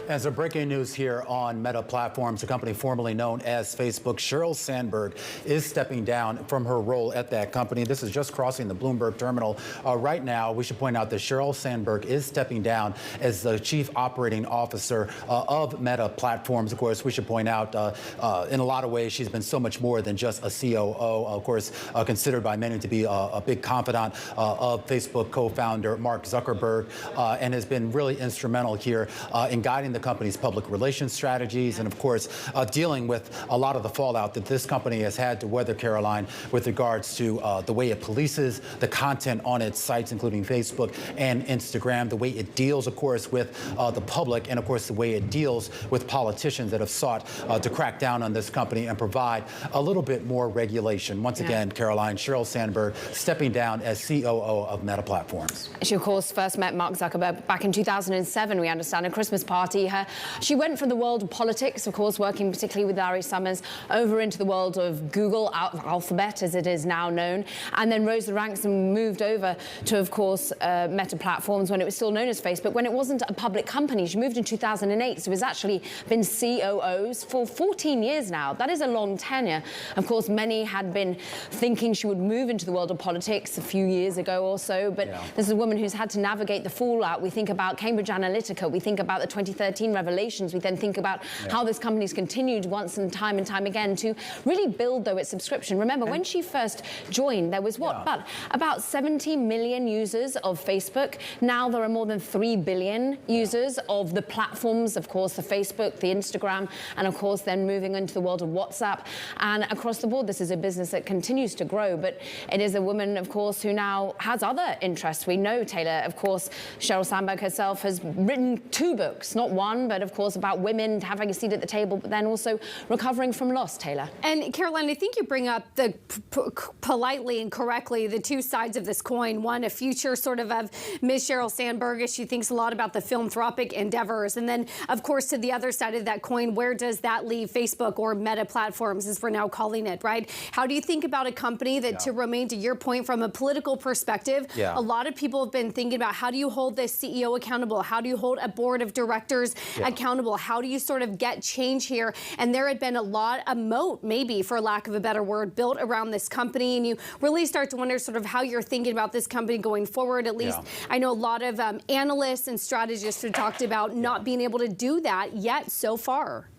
As a breaking news here on Meta Platforms, a company formerly known as Facebook, Sheryl Sandberg is stepping down from her role at that company. This is just crossing the Bloomberg terminal right now. We should point out that Sheryl Sandberg is stepping down as the chief operating officer of Meta Platforms. Of course, we should point out in a lot of ways she's been so much more than just a COO. Of course, considered by many to be a big confidant of Facebook co-founder Mark Zuckerberg, and has been really instrumental here in guiding the company's public relations strategies and, of course, dealing with a lot of the fallout that this company has had to weather, Caroline, with regards to the way it polices the content on its sites, including Facebook and Instagram, the way it deals, of course, with the public, and, of course, the way it deals with politicians that have sought to crack down on this company and provide a little bit more regulation. Once again, Caroline, Sheryl Sandberg stepping down as COO of Meta Platforms. She, of course, first met Mark Zuckerberg back in 2007, we understand, a Christmas party. She went from the world of politics, of course, working particularly with Larry Summers, over into the world of Google, Alphabet, as it is now known, and then rose the ranks and moved over to, of course, Meta Platforms when it was still known as Facebook, when it wasn't a public company. She moved in 2008, so has actually been COOs for 14 years now. That is a long tenure. Of course, many had been thinking she would move into the world of politics a few years ago or so, but this is a woman who's had to navigate the fallout. We think about Cambridge Analytica, we think about the 2013 revelations, we then think about how this company's continued once and time again to really build, though, its subscription. Remember, when she first joined, there was but about 70 million users of Facebook. Now there are more than 3 billion users of the platforms, of course, the Facebook, the Instagram, and of course then moving into the world of WhatsApp. And across the board, this is a business that continues to grow, but it is a woman, of course, who now has other interests. We know, Taylor, of course, Sheryl Sandberg herself has written 2 books, not one, but of course about women having a seat at the table, but then also recovering from loss, Taylor. And Caroline, I think you bring up the politely and correctly the 2 sides of this coin. One, a future sort of Ms. Sheryl Sandberg as she thinks a lot about the philanthropic endeavors. And then, of course, to the other side of that coin, where does that leave Facebook, or Meta Platforms, as we're now calling it, right? How do you think about a company that, to remain to your point, from a political perspective, a lot of people have been thinking about how do you hold this CEO accountable? How do you hold a board of directors accountable? How do you sort of get change here? And there had been a moat, maybe, for lack of a better word, built around this company. And you really start to wonder sort of how you're thinking about this company going forward. At least I know a lot of analysts and strategists who talked about not being able to do that yet so far.